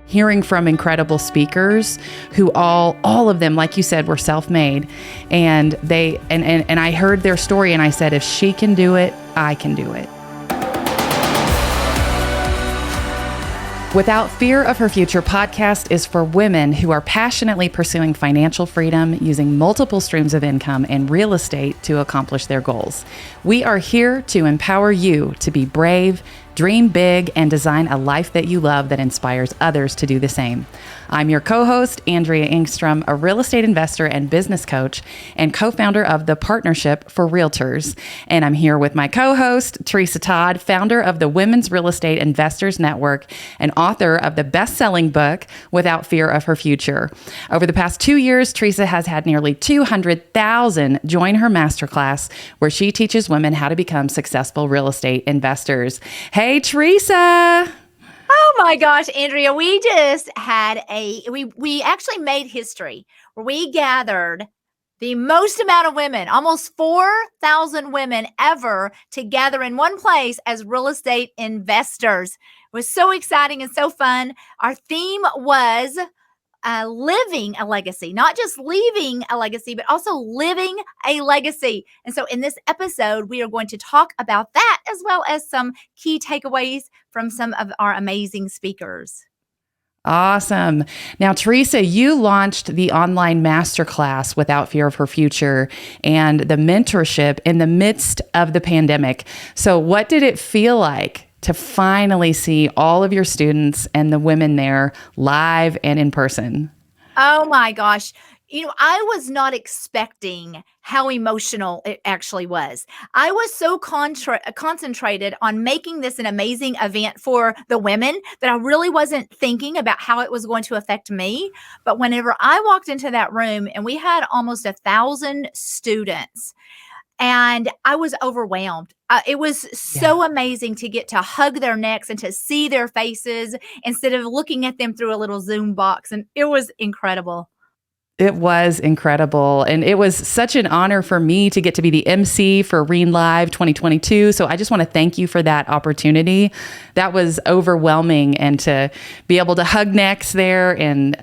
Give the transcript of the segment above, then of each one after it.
hearing from incredible speakers who all of them, like you said, were self-made. And and I heard their story and I said, if she can do it, I can do it. Without Fear of Her Future podcast is for women who are passionately pursuing financial freedom using multiple streams of income and real estate to accomplish their goals. We are here to empower you to be brave, dream big, and design a life that you love that inspires others to do the same. I'm your co-host, Andrea Engstrom, a real estate investor and business coach and co-founder of the Partnership for Realtors. And I'm here with my co-host, Tresa Todd, founder of the Women's Real Estate Investors Network and author of the best-selling book, Without Fear of Her Future. Over the past 2 years, Tresa has had nearly 200,000 join her masterclass, where she teaches women how to become successful real estate investors. Hey, Tresa. Oh my gosh, Andrea, we just had we actually made history where we gathered the most amount of women, almost 4,000 women ever, together in one place as real estate investors. It was so exciting and so fun. Our theme was living a legacy, not just leaving a legacy, but also living a legacy. And so in this episode, we are going to talk about that, as well as some key takeaways from some of our amazing speakers. Awesome. Now, Tresa, you launched the online masterclass Without Fear of Her Future and the mentorship in the midst of the pandemic. So what did it feel like to finally see all of your students and the women there live and in person? Oh my gosh. You know, I was not expecting how emotional it actually was. I was so concentrated on making this an amazing event for the women that I really wasn't thinking about how it was going to affect me. But whenever I walked into that room and we had almost 1,000 students, and I was overwhelmed. It was so amazing to get to hug their necks and to see their faces instead of looking at them through a little Zoom box. And it was incredible. It was incredible. And it was such an honor for me to get to be the MC for WREIN Live 2022. So I just want to thank you for that opportunity. That was overwhelming. And to be able to hug necks there and,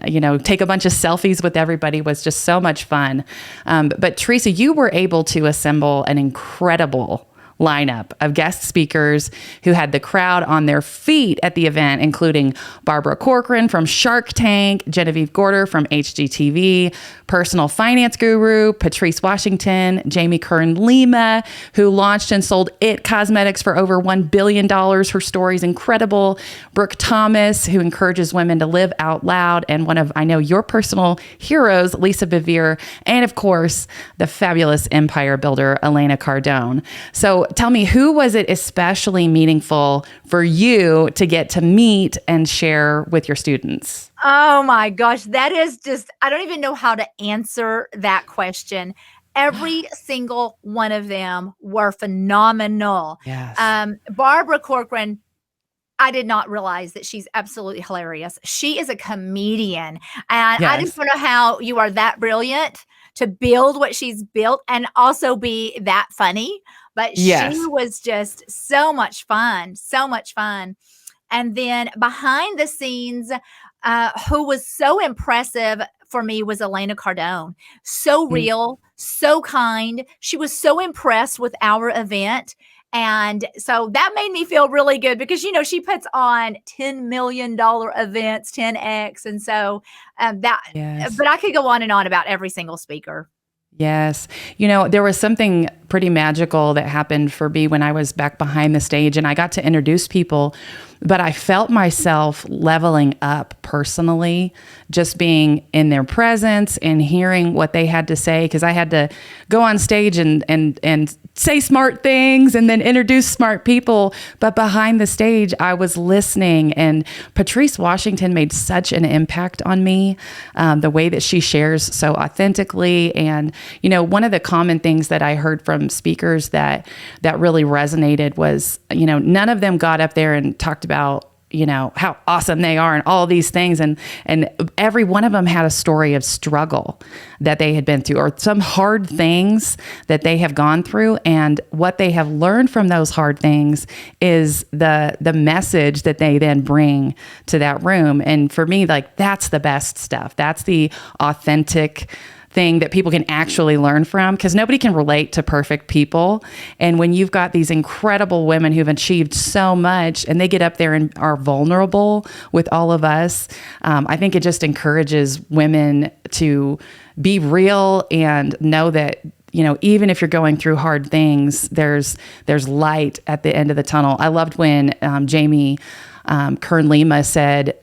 take a bunch of selfies with everybody was just so much fun. But Tresa, you were able to assemble an incredible lineup of guest speakers who had the crowd on their feet at the event, including Barbara Corcoran from Shark Tank, Genevieve Gorder from HGTV, personal finance guru Patrice Washington, Jamie Kern-Lima, who launched and sold IT Cosmetics for over $1 billion. Her story is incredible. Brooke Thomas, who encourages women to live out loud, and one of, I know, your personal heroes, Lisa Bevere, and of course, the fabulous empire builder, Elena Cardone. So tell me, who was it especially meaningful for you to get to meet and share with your students? Oh my gosh, that is just, I don't even know how to answer that question. Every single one of them were phenomenal. Yes. Barbara Corcoran, I did not realize that she's absolutely hilarious. She is a comedian. And I just don't know how you are that brilliant to build what she's built and also be that funny. But she was just so much fun, so much fun. And then behind the scenes, who was so impressive for me was Elena Cardone. So real, so kind. She was so impressed with our event. And so that made me feel really good because, she puts on $10 million events, 10X. And so but I could go on and on about every single speaker. Yes. There was something pretty magical that happened for me when I was back behind the stage and I got to introduce people, but I felt myself leveling up personally, just being in their presence and hearing what they had to say, because I had to go on stage and say smart things and then introduce smart people. But behind the stage, I was listening, and Patrice Washington made such an impact on me, the way that she shares so authentically. And, one of the common things that I heard from speakers that really resonated was, none of them got up there and talked about how awesome they are and all these things. And every one of them had a story of struggle that they had been through, or some hard things that they have gone through. And what they have learned from those hard things is the message that they then bring to that room. And for me, like, that's the best stuff. That's the authentic thing that people can actually learn from, because nobody can relate to perfect people. And when you've got these incredible women who've achieved so much and they get up there and are vulnerable with all of us, I think it just encourages women to be real and know that, even if you're going through hard things, there's light at the end of the tunnel. I loved when Jamie Kern Lima said,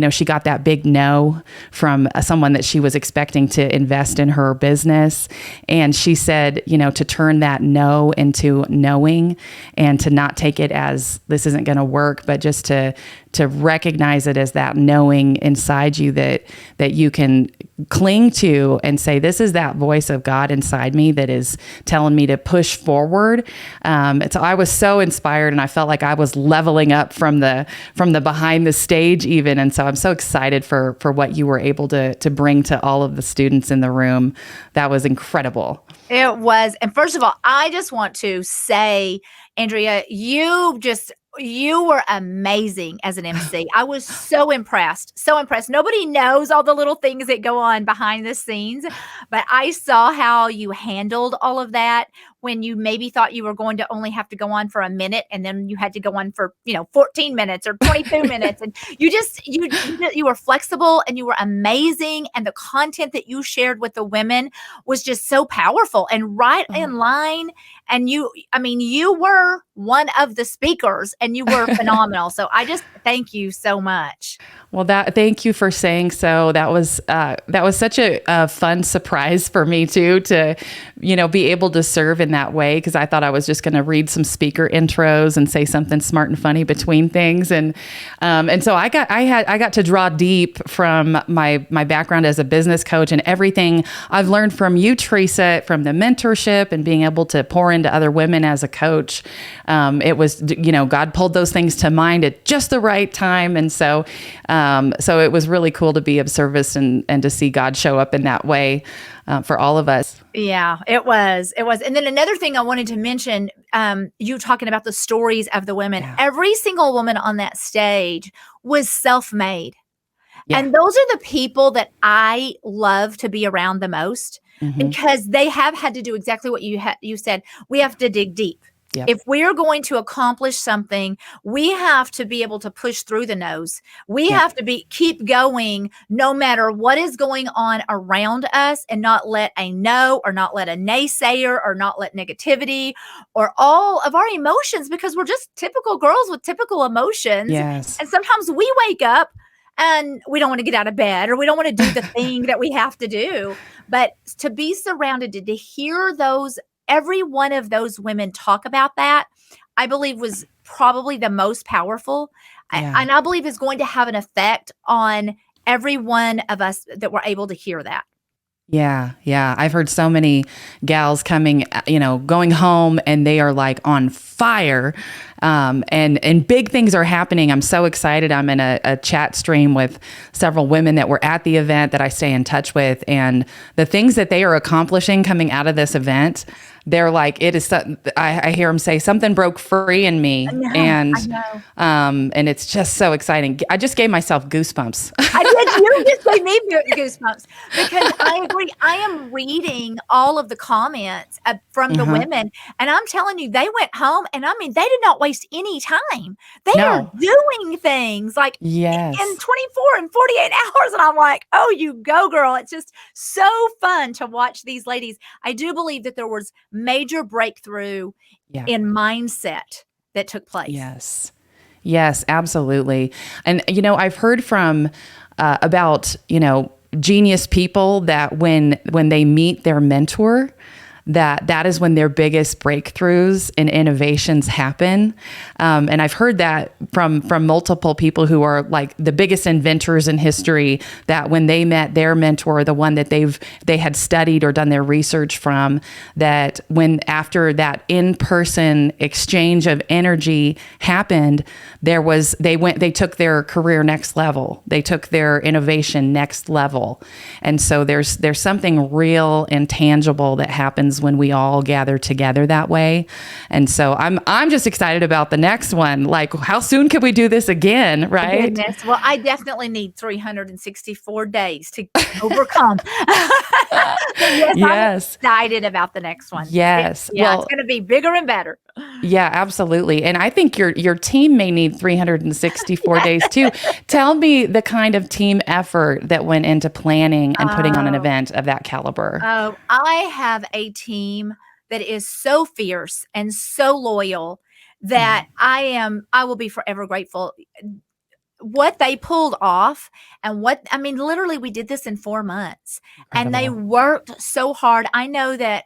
she got that big no from someone that she was expecting to invest in her business. And she said, to turn that no into knowing, and to not take it as this isn't going to work, but just to recognize it as that knowing inside you that you can cling to and say, this is that voice of God inside me that is telling me to push forward. So I was so inspired, and I felt like I was leveling up from the behind the stage even. And so I'm so excited for what you were able to bring to all of the students in the room. That was incredible. It was. And first of all, I just want to say, Andrea, you were amazing as an MC. I was so impressed. So impressed. Nobody knows all the little things that go on behind the scenes, but I saw how you handled all of that when you maybe thought you were going to only have to go on for a minute, and then you had to go on for, 14 minutes or 22 minutes. And you were flexible, and you were amazing. And the content that you shared with the women was just so powerful and right in line. And you were one of the speakers, and you were phenomenal. So I just thank you so much. Well, thank you for saying so. That was such a fun surprise for me too, to, be able to serve in that way. Cause I thought I was just going to read some speaker intros and say something smart and funny between things. And so I got to draw deep from my background as a business coach and everything I've learned from you, Tresa, from the mentorship and being able to pour into other women as a coach. It was, God pulled those things to mind at just the right time. And so it was really cool to be of service and to see God show up in that way for all of us. Yeah, it was. And then another thing I wanted to mention, you talking about the stories of the women. Yeah. Every single woman on that stage was self-made. Yeah. And those are the people that I love to be around the most, because they have had to do exactly what you said. We have to dig deep. Yep. If we're going to accomplish something, we have to be able to push through the no's. We have to keep going no matter what is going on around us, and not let a no, or not let a naysayer, or not let negativity or all of our emotions, because we're just typical girls with typical emotions. Yes. And sometimes we wake up and we don't want to get out of bed, or we don't want to do the thing that we have to do. But to be surrounded, to hear every one of those women talk about that, I believe was probably the most powerful. Yeah. And I believe is going to have an effect on every one of us that were able to hear that. Yeah. Yeah. I've heard so many gals coming, going home, and they are like on fire. And big things are happening. I'm so excited. I'm in a chat stream with several women that were at the event that I stay in touch with, and the things that they are accomplishing coming out of this event, they're like, it is, I hear them say, something broke free in me. I know. And it's just so exciting. I just gave myself goosebumps. I did. You just gave me goosebumps, because I agree. I am reading all of the comments from the women, and I'm telling you, they went home, and they did not waste any time. They are doing things like in 24 and 48 hours. And I'm like, oh, you go, girl. It's just so fun to watch these ladies. I do believe that there was major breakthrough in mindset that took place. Yes, absolutely. And, I've heard from about, genius people that when they meet their mentor, that is when their biggest breakthroughs and innovations happen. And I've heard that from multiple people who are like the biggest inventors in history, that when they met their mentor, the one that they had studied or done their research from, that when after that in-person exchange of energy happened, they took their career next level. They took their innovation next level. And so there's something real and tangible that happens when we all gather together that way. And so I'm just excited about the next one. Like, how soon can we do this again, right? Goodness. Well, I definitely need 364 days to overcome. Yes. I'm excited about the next one. Yes. It's going to be bigger and better. Yeah, absolutely. And I think your team may need 364 days too. Tell me the kind of team effort that went into planning and putting on an event of that caliber. Oh, I have a team that is so fierce and so loyal that I will be forever grateful. What they pulled off and literally we did this in 4 months. Incredible. And they worked so hard. I know that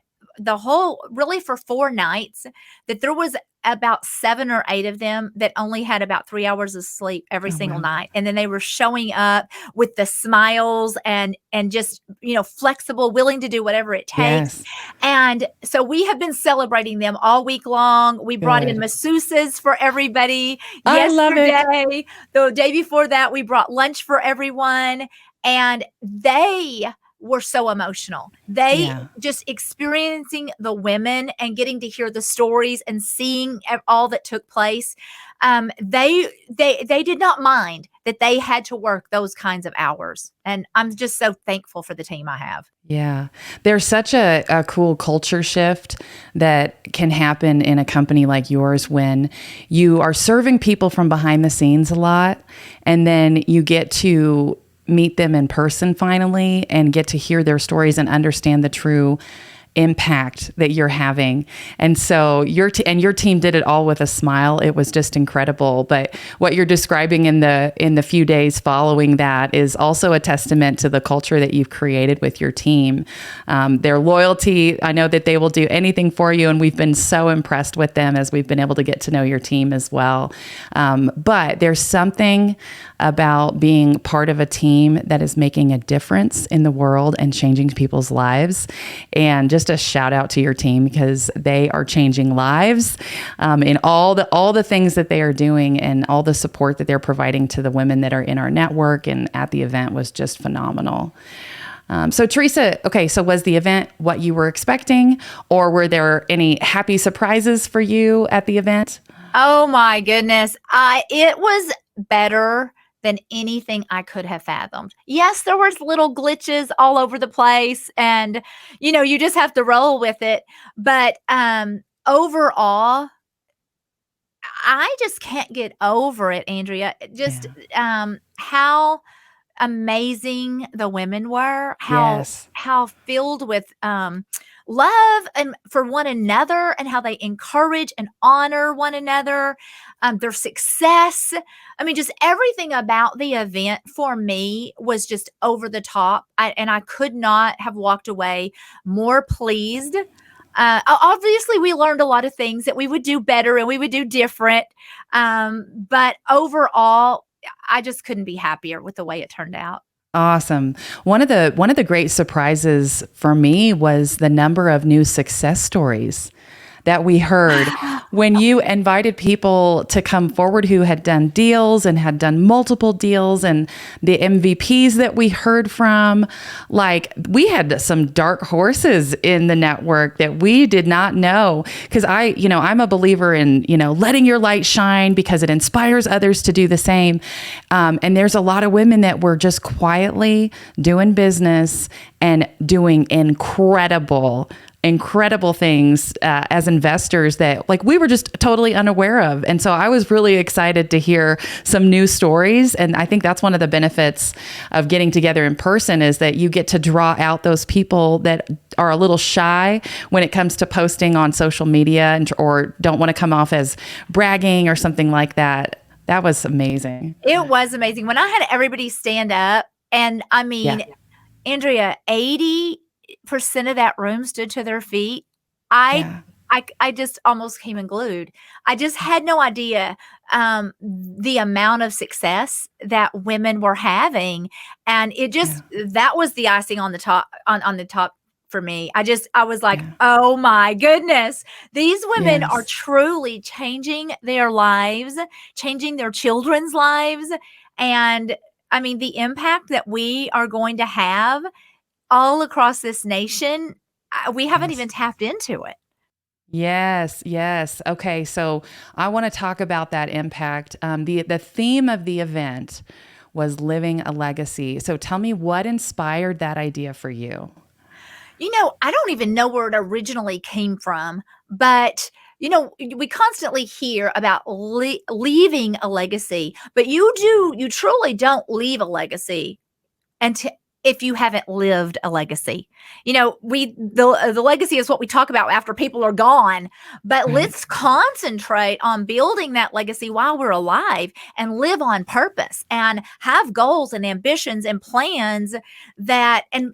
really for 4 nights, that there was about 7 or 8 of them that only had about 3 hours of sleep every single night. And then they were showing up with the smiles and just, flexible, willing to do whatever it takes. Yes. And so we have been celebrating them all week long. We brought in masseuses for everybody. Yesterday, the day before that, we brought lunch for everyone. And they were so emotional. They just experiencing the women and getting to hear the stories and seeing all that took place. They did not mind that they had to work those kinds of hours. And I'm just so thankful for the team I have. Yeah. There's such a cool culture shift that can happen in a company like yours when you are serving people from behind the scenes a lot, and then you get to meet them in person finally and get to hear their stories and understand the true impact that you're having. And so your team did it all with a smile. It was just incredible. But what you're describing in the few days following that is also a testament to the culture that you've created with your team. Their loyalty, I know that they will do anything for you, and we've been so impressed with them as we've been able to get to know your team as well. But there's something about being part of a team that is making a difference in the world and changing people's lives. And just a shout out to your team, because they are changing lives in all the things that they are doing, and all the support that they're providing to the women that are in our network and at the event was just phenomenal. So Tresa, okay, so was the event what you were expecting, or were there any happy surprises for you at the event? Oh my goodness. It was better than anything I could have fathomed. Yes, there was little glitches all over the place, and you just have to roll with it. But overall, I just can't get over it, Andrea. Just how amazing the women were, how filled with love and for one another, and how they encourage and honor one another, their success. I mean, just everything about the event for me was just over the top. And I could not have walked away more pleased. Obviously, we learned a lot of things that we would do better and we would do different. But overall, I just couldn't be happier with the way it turned out. Awesome. One of the great surprises for me was the number of new success stories that we heard when you invited people to come forward who had done deals and had done multiple deals, and the MVPs that we heard from. Like, we had some dark horses in the network that we did not know, because I'm a believer in, letting your light shine because it inspires others to do the same. And there's a lot of women that were just quietly doing business and doing incredible things as investors that we were just totally unaware of. And so I was really excited to hear some new stories. And I think that's one of the benefits of getting together in person, is that you get to draw out those people that are a little shy when it comes to posting on social media, or don't want to come off as bragging or something like that. That was amazing. It was amazing. When I had everybody stand up, and Andrea, 80% of that room stood to their feet. I Yeah. I just almost came unglued. I just had no idea the amount of success that women were having, and it Yeah. just that was the icing on the top on the top for me. I was like, Yeah. oh my goodness, these women are Yes. truly changing their lives, changing their children's lives, and I mean the impact that we are going to have all across this nation. We haven't Yes. even tapped into it. Yes, yes. Okay, so I want to talk about that impact. The theme of the event was living a legacy. So tell me what inspired that idea for you. I don't even know where it originally came from, but we constantly hear about leaving a legacy, but you truly don't leave a legacy until if you haven't lived a legacy. The legacy is what we talk about after people are gone, but Right. let's concentrate on building that legacy while we're alive and live on purpose and have goals and ambitions and plans that and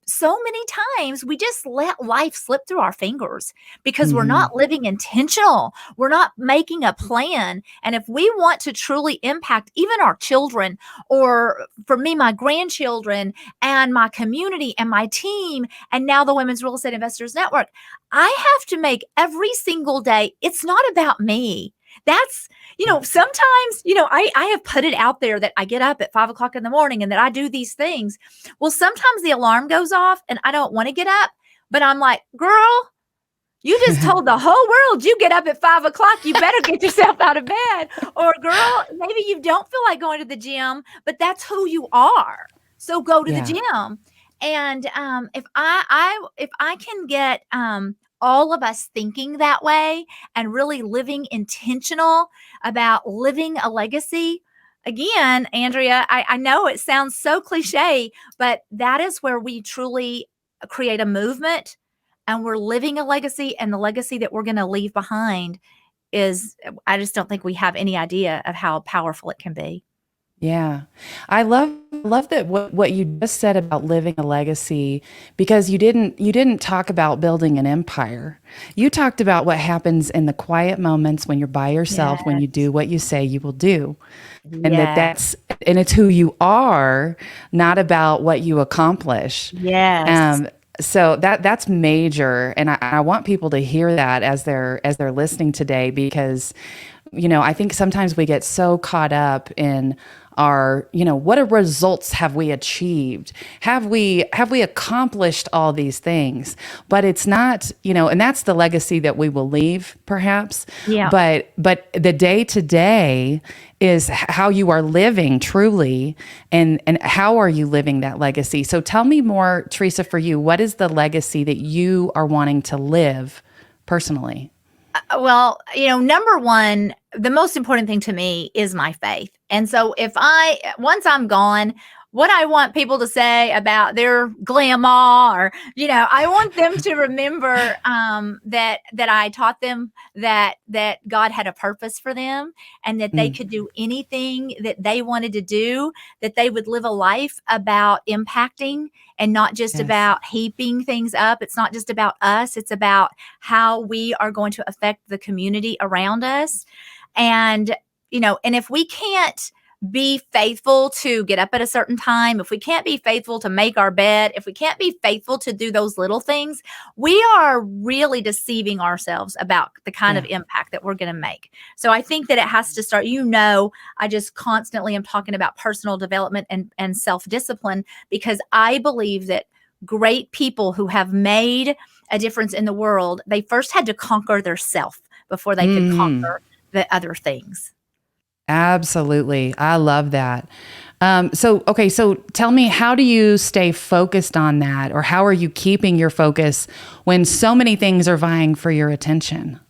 so many times we just let life slip through our fingers because we're Hmm. not living intentional. We're not making a plan. And if we want to truly impact even our children, or for me, my grandchildren and my community and my team, and now the Women's Real Estate Investors Network, I have to make every single day, it's not about me. That's, sometimes, I have put it out there that I get up at 5 o'clock in the morning and that I do these things. Well, sometimes the alarm goes off and I don't want to get up, but I'm like, girl, you just told the whole world you get up at 5 o'clock. You better get yourself out of bed. Or, girl, maybe you don't feel like going to the gym, but that's who you are. So go to the Yeah. gym. And if I can get all of us thinking that way and really living intentional about living a legacy, again, Andrea, I know it sounds so cliche, but that is where we truly create a movement and we're living a legacy, and the legacy that we're going to leave behind is, I just don't think we have any idea of how powerful it can be. Yeah. I love that what you just said about living a legacy, because you didn't talk about building an empire. You talked about what happens in the quiet moments when you're by yourself, when you Yes. do what you say you will do. And Yes. and it's who you are, not about what you accomplish. Yes. Um, so that's major, and I want people to hear that as they're listening today, because I think sometimes we get so caught up in our, what results have we achieved? Have we accomplished all these things? But it's not, and that's the legacy that we will leave, perhaps. Yeah. But the day to day is how you are living truly, and how are you living that legacy? So tell me more, Tresa, for you, what is the legacy that you are wanting to live personally? Well, number one, the most important thing to me is my faith. And so once I'm gone, what I want people to say about their grandma, or, I want them to remember that I taught them that God had a purpose for them and that they Mm, could do anything that they wanted to do, that they would live a life about impacting and not just yes. about heaping things up. It's not just about us. It's about how we are going to affect the community around us. And, and if we can't be faithful to get up at a certain time, if we can't be faithful to make our bed, if we can't be faithful to do those little things, we are really deceiving ourselves about the kind of Yeah. impact that we're going to make. So I think that it has to start, I just constantly am talking about personal development and self-discipline, because I believe that great people who have made a difference in the world, they first had to conquer their self before they could Mhm. conquer the other things. Absolutely. I love that. Okay, so tell me, how do you stay focused on that? Or how are you keeping your focus when so many things are vying for your attention?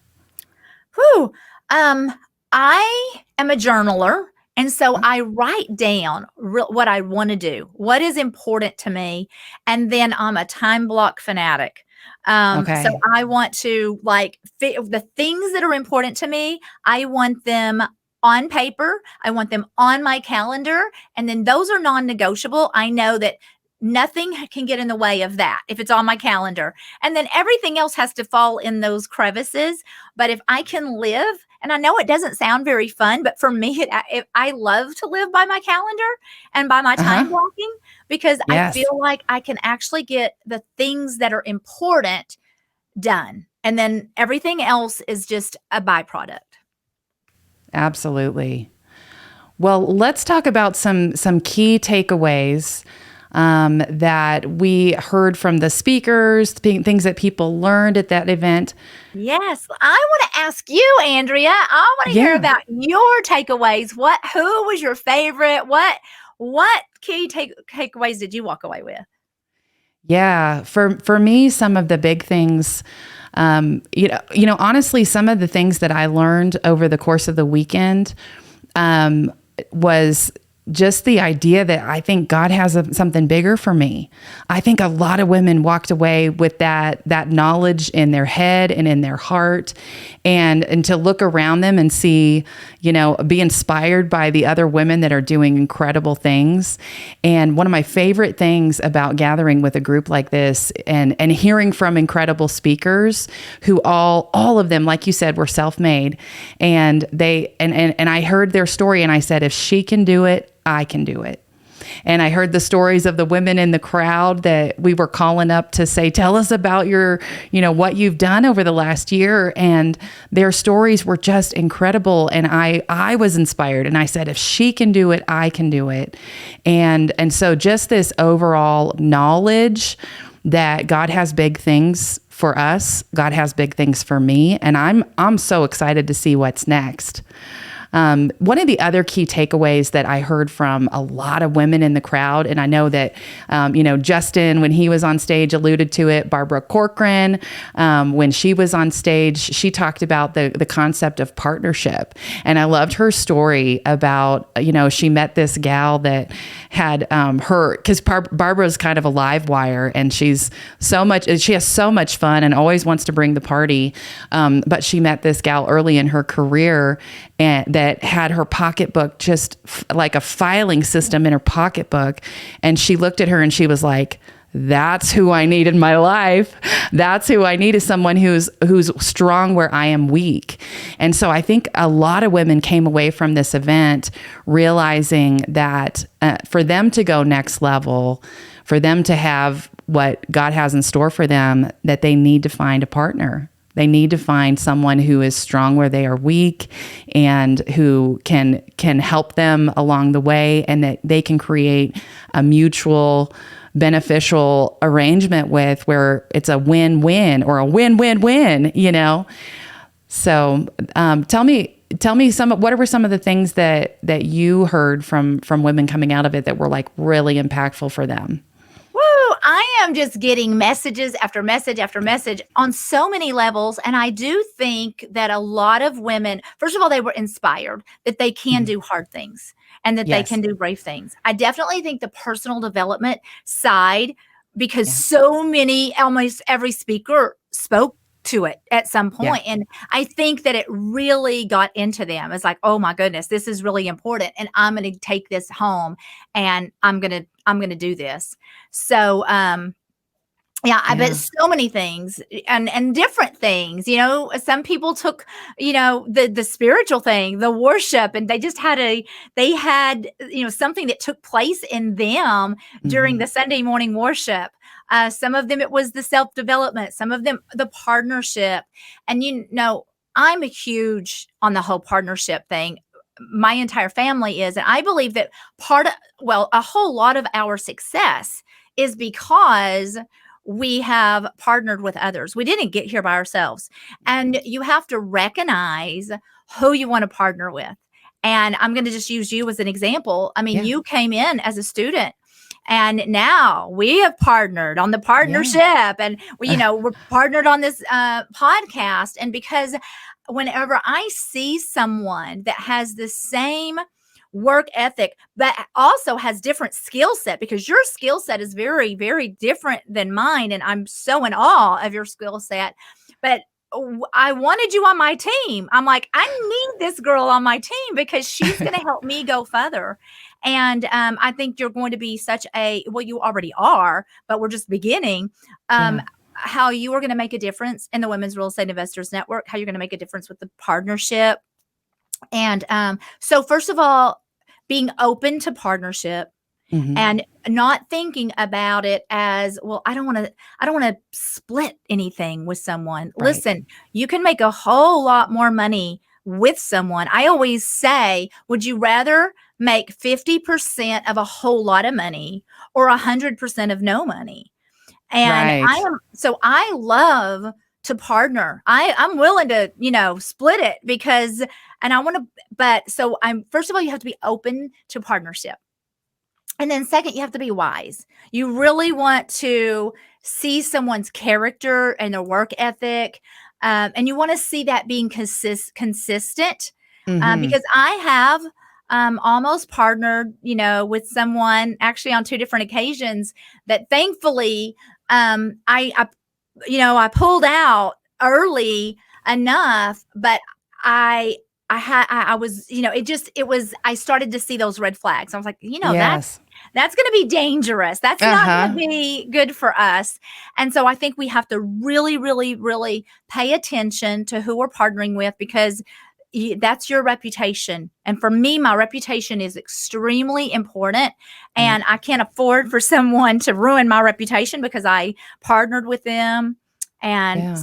Whew. I am a journaler. And so I write down what I want to do, what is important to me. And then I'm a time block fanatic. So Okay. I want to the things that are important to me, I want them on paper. I want them on my calendar. And then those are non-negotiable. I know that nothing can get in the way of that if it's on my calendar. And then everything else has to fall in those crevices. But if I can live, and I know it doesn't sound very fun, but for me, I love to live by my calendar and by my time blocking, because I feel like I can actually get the things that are important done. And then everything else is just a byproduct. Absolutely. Well, let's talk about some key takeaways that we heard from the speakers, things that people learned at that event. Yes, I want to ask you, Andrea. I want to hear about your takeaways. Who was your favorite? What key takeaways did you walk away with? Yeah, for me, some of the big things, honestly, some of the things that I learned over the course of the weekend was just the idea that I think God has something bigger for me. I think a lot of women walked away with that knowledge in their head and in their heart, and to look around them and see, be inspired by the other women that are doing incredible things. And one of my favorite things about gathering with a group like this and hearing from incredible speakers who all of them, like you said, were self-made, and I heard their story and I said, if she can do it, I can do it. And I heard the stories of the women in the crowd that we were calling up to say, tell us about your, what you've done over the last year. And their stories were just incredible. And I was inspired, and I said, if she can do it, I can do it. And so just this overall knowledge that God has big things for us, God has big things for me. And I'm so excited to see what's next. One of the other key takeaways that I heard from a lot of women in the crowd, and I know that, Justin, when he was on stage, alluded to it. Barbara Corcoran, when she was on stage, she talked about the concept of partnership. And I loved her story about, she met this gal that had because Barbara's kind of a live wire, and she has so much fun and always wants to bring the party. But she met this gal early in her career, and that had her pocketbook just like a filing system in her pocketbook. And she looked at her and she was like, that's who I need in my life. That's who I need, is someone who's strong where I am weak. And so I think a lot of women came away from this event realizing that for them to go next level, for them to have what God has in store for them, that they need to find a partner. They need to find someone who is strong where they are weak, and who can help them along the way, and that they can create a mutual beneficial arrangement with, where it's a win-win or a win-win-win, So tell me what were some of the things that you heard from women coming out of it that were like really impactful for them? I am just getting messages after message after message on so many levels. And I do think that a lot of women, first of all, they were inspired that they can do hard things and that they can do brave things. I definitely think the personal development side, because so many, almost every speaker spoke to it at some point. And I think that it really got into them. It's like, oh my goodness, this is really important. And I'm going to take this home, and I'm going to do this. So, I bet so many things and different things, some people took, the spiritual thing, the worship, and they just had something that took place in them during the Sunday morning worship. Some of them, it was the self-development, some of them, the partnership. And, I'm a huge on the whole partnership thing. My entire family is, and I believe that a whole lot of our success is because we have partnered with others. We didn't get here by ourselves. And you have to recognize who you want to partner with. And I'm going to just use you as an example. I mean, you came in as a student, and now we have partnered on the partnership, and we're partnered on this podcast. And because whenever I see someone that has the same work ethic, but also has different skill set, because your skill set is very, very different than mine. And I'm so in awe of your skill set, but I wanted you on my team. I'm like, I need this girl on my team because she's going to help me go further. And I think you're going to be well, you already are, but we're just beginning. How you are going to make a difference in the Women's Real Estate Investors Network, how you're going to make a difference with the partnership. And so first of all, being open to partnership. And not thinking about it as, well, I don't want to split anything with someone. Right. Listen, you can make a whole lot more money with someone. I always say, would you rather make 50% of a whole lot of money or 100% of no money? And I love to partner. I'm willing to, split it because, and I want to, but so first of all, you have to be open to partnership. And then second, you have to be wise. You really want to see someone's character and their work ethic. And you want to see that being consistent. Because I have almost partnered, with someone actually on 2 different occasions that thankfully I pulled out early enough, but I started to see those red flags. I was like, that's going to be dangerous. That's not going to be good for us. And so I think we have to really, really, really pay attention to who we're partnering with, because that's your reputation. And for me, my reputation is extremely important. And I can't afford for someone to ruin my reputation because I partnered with them. And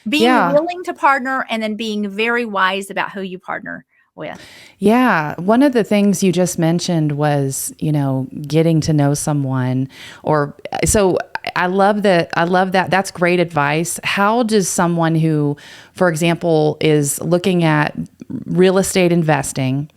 being willing to partner and then being very wise about who you partner with. Yeah. One of the things you just mentioned was, getting to know someone, so I love that. That's great advice. How does someone who, for example, is looking at real estate investing,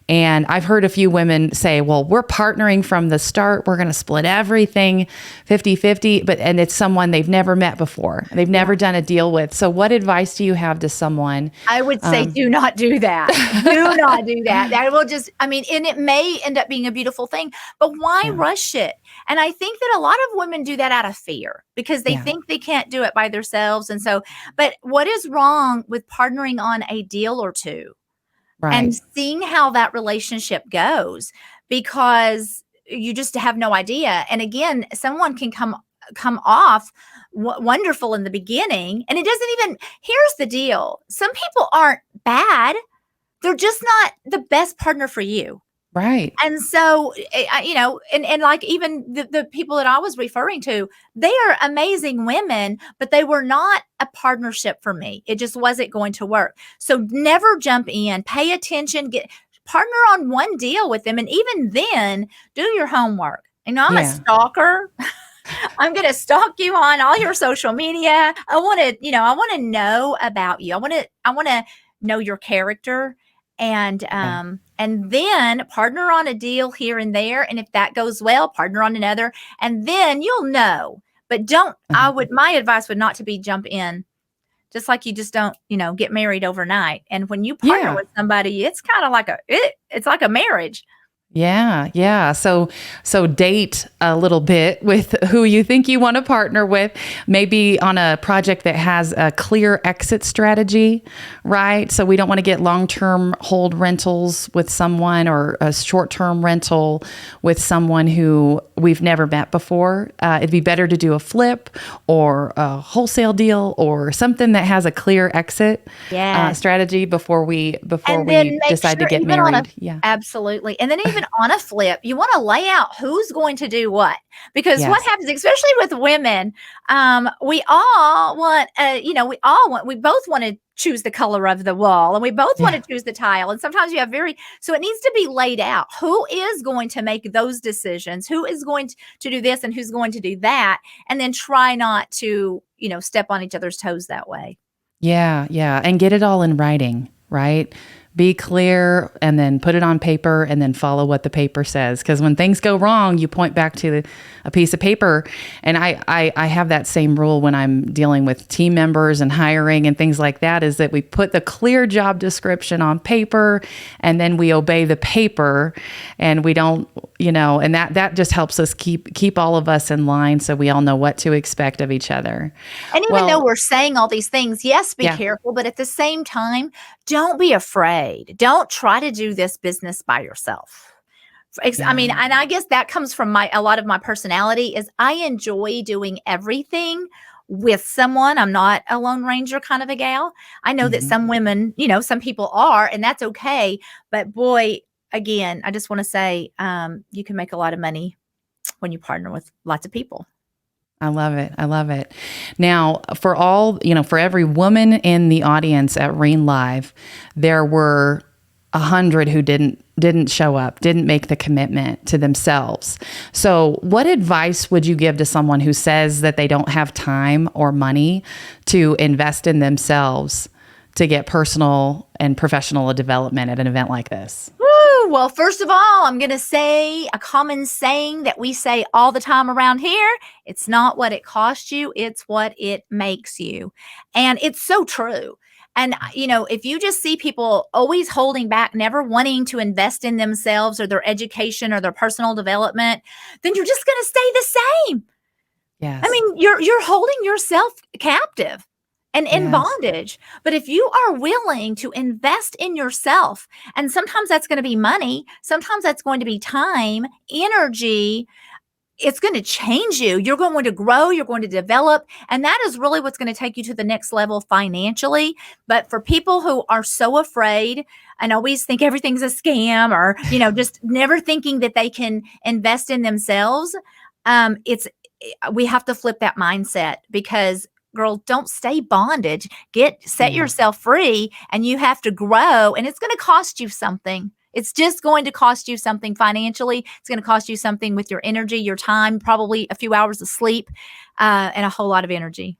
and I've heard a few women say, well, we're partnering from the start. We're going to split everything 50-50, and it's someone they've never met before. They've never done a deal with. So what advice do you have to someone? I would say do not do that. Do not do that. That will and it may end up being a beautiful thing, but why rush it? And I think that a lot of women do that out of fear because they think they can't do it by themselves. And so, but what is wrong with partnering on a deal or two? Right. And seeing how that relationship goes, because you just have no idea. And again, someone can come off wonderful in the beginning, and it doesn't even, here's the deal. Some people aren't bad. They're just not the best partner for you. Right. And so, and like even the people that I was referring to, they are amazing women, but they were not a partnership for me. It just wasn't going to work. So never jump in, pay attention, partner on one deal with them. And even then do your homework. I'm a stalker. I'm going to stalk you on all your social media. I want to know about you. I want to know your character. And then partner on a deal here and there. And if that goes well, partner on another, and then you'll know. But don't, my advice would not to be jump in, just like you just don't, get married overnight. And when you partner with somebody, it's kind of like it's like a marriage. Yeah. Yeah. So date a little bit with who you think you want to partner with, maybe on a project that has a clear exit strategy, right? So we don't want to get long-term hold rentals with someone, or a short-term rental with someone who we've never met before. It'd be better to do a flip or a wholesale deal or something that has a clear exit strategy before we decide to get married. Absolutely. And then even on a flip, you want to lay out who's going to do what, because what happens, especially with women, we both want to choose the color of the wall, and we both want to choose the tile. And sometimes you have so it needs to be laid out. Who is going to make those decisions? Who is going to do this and who's going to do that? And then try not to, step on each other's toes that way. Yeah. Yeah. And get it all in writing, right? Be clear, and then put it on paper, and then follow what the paper says. Because when things go wrong, you point back to a piece of paper. And I have that same rule when I'm dealing with team members and hiring and things like that, is that we put the clear job description on paper, and then we obey the paper, and we don't, and that just helps us keep all of us in line, so we all know what to expect of each other. And even though we're saying all these things, yes, be careful, but at the same time, don't be afraid. Don't try to do this business by yourself. I mean, and I guess that comes from a lot of my personality is I enjoy doing everything with someone. I'm not a Lone Ranger kind of a gal. I know that some women, some people are, and that's okay. But boy, again, I just want to say, you can make a lot of money when you partner with lots of people. I love it. I love it. Now, for every woman in the audience at WREIN Live, there were 100 who didn't show up, didn't make the commitment to themselves. So what advice would you give to someone who says that they don't have time or money to invest in themselves to get personal and professional development at an event like this? Well, first of all, I'm going to say a common saying that we say all the time around here. It's not what it costs you, it's what it makes you. And it's so true. And, if you just see people always holding back, never wanting to invest in themselves or their education or their personal development, then you're just going to stay the same. Yes. I mean, you're holding yourself captive and in bondage. But if you are willing to invest in yourself, and sometimes that's going to be money, sometimes that's going to be time, energy, it's going to change you. You're going to grow, you're going to develop, and that is really what's going to take you to the next level financially. But for people who are so afraid and always think everything's a scam or, just never thinking that they can invest in themselves, we have to flip that mindset because girl, don't stay bondage. Set yourself free, and you have to grow, and it's going to cost you something. It's just going to cost you something financially. It's going to cost you something with your energy, your time, probably a few hours of sleep, and a whole lot of energy.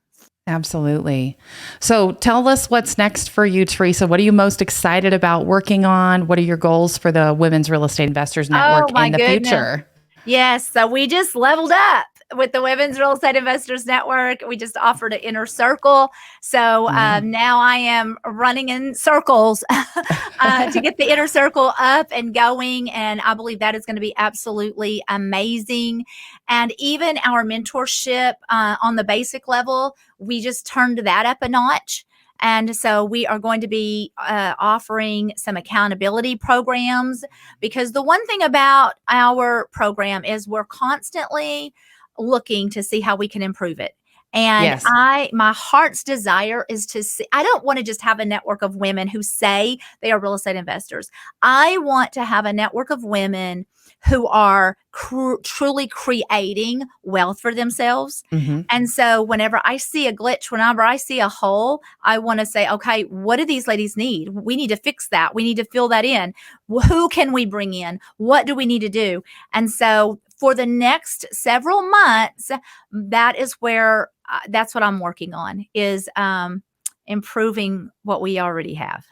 Absolutely. So tell us what's next for you, Tresa. What are you most excited about working on? What are your goals for the Women's Real Estate Investors Network in the future? Yes. So we just leveled up with the Women's Real Estate Investors Network. We just offered an inner circle. So now I am running in circles to get the inner circle up and going. And I believe that is going to be absolutely amazing. And even our mentorship on the basic level, we just turned that up a notch. And so we are going to be offering some accountability programs, because the one thing about our program is we're constantly looking to see how we can improve it. And my heart's desire is to see, I don't want to just have a network of women who say they are real estate investors. I want to have a network of women who are truly creating wealth for themselves. And so whenever I see a glitch, whenever I see a hole, I want to say, okay, what do these ladies need? We need to fix that. We need to fill that in. Who can we bring in? What do we need to do? And so for the next several months, that is where that's what I'm working on, is improving what we already have.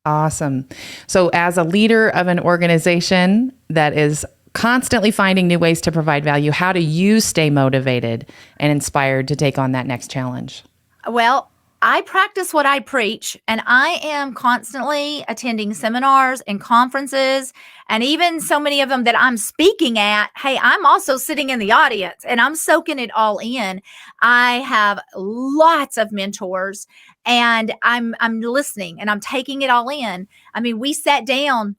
Awesome. So as a leader of an organization that is constantly finding new ways to provide value, how do you stay motivated and inspired to take on that next challenge? Well, I practice what I preach, and I am constantly attending seminars and conferences, and even so many of them that I'm speaking at. Hey, I'm also sitting in the audience and I'm soaking it all in. I have lots of mentors, and I'm listening and I'm taking it all in. I mean, we sat down.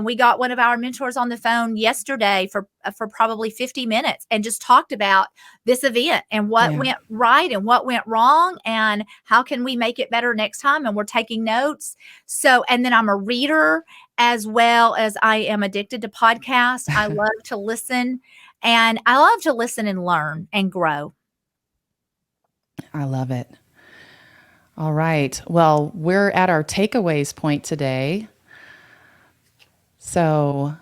We got one of our mentors on the phone yesterday for probably 50 minutes and just talked about this event and what went right and what went wrong and how can we make it better next time. And we're taking notes. So, and then I'm a reader as well as I am addicted to podcasts. I love to listen, and I love to listen and learn and grow. I love it. All right. Well, we're at our takeaways point today. So,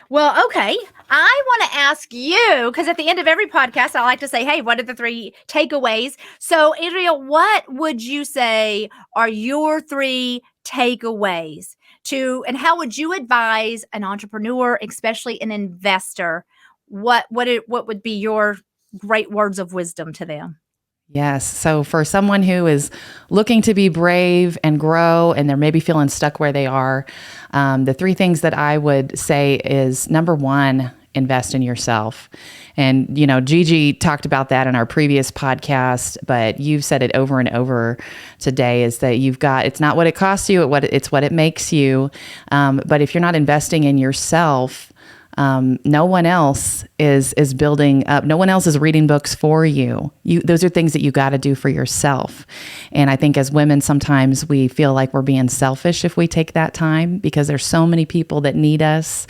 well, okay. I want to ask you, because at the end of every podcast, I like to say, hey, what are the 3 takeaways? So, Andrea, what would you say are your 3 takeaways and how would you advise an entrepreneur, especially an investor? What would be your great words of wisdom to them? Yes. So for someone who is looking to be brave and grow, and they're maybe feeling stuck where they are, the 3 things that I would say is, number 1, invest in yourself. And, you know, Gigi talked about that in our previous podcast, but you've said it over and over today, is that it's not what it costs you, it's what it makes you. But if you're not investing in yourself, no one else is building up. No one else is reading books for you. Those are things that you got to do for yourself. And I think as women, sometimes we feel like we're being selfish if we take that time, because there's so many people that need us.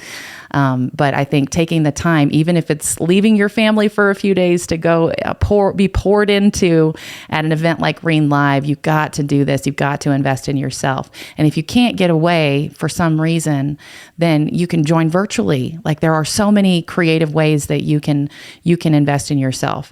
But I think taking the time, even if it's leaving your family for a few days to go be poured into at an event like WREIN Live, you've got to do this. You've got to invest in yourself. And if you can't get away for some reason, then you can join virtually. Like, there are so many creative ways that you can invest in yourself.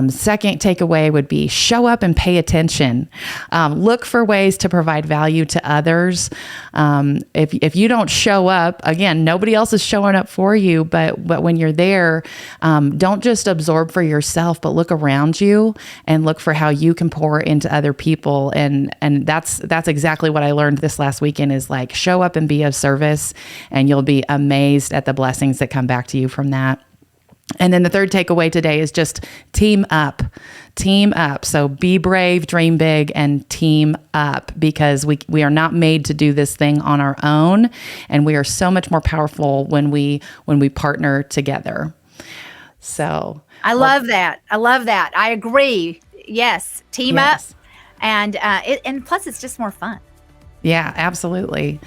Second takeaway would be show up and pay attention. Look for ways to provide value to others. If you don't show up, again, nobody else is showing up for you, but when you're there, don't just absorb for yourself, but look around you and look for how you can pour into other people. And that's exactly what I learned this last weekend, is like, show up and be of service, and you'll be amazed at the blessings that come back to you from that. And then the third takeaway today is just team up. Team up. So be brave, dream big, and team up, because we are not made to do this thing on our own, and we are so much more powerful when we partner together. So I love that. I agree. Yes, team up, and plus it's just more fun. Yeah, absolutely.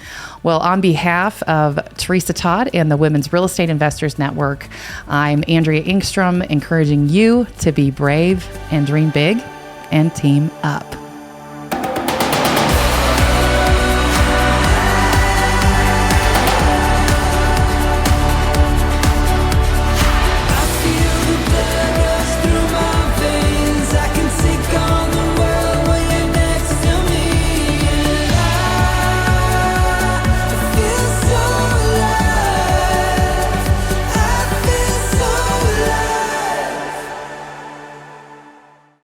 Well, on behalf of Tresa Todd and the Women's Real Estate Investors Network, I'm Andrea Engstrom, encouraging you to be brave and dream big and team up.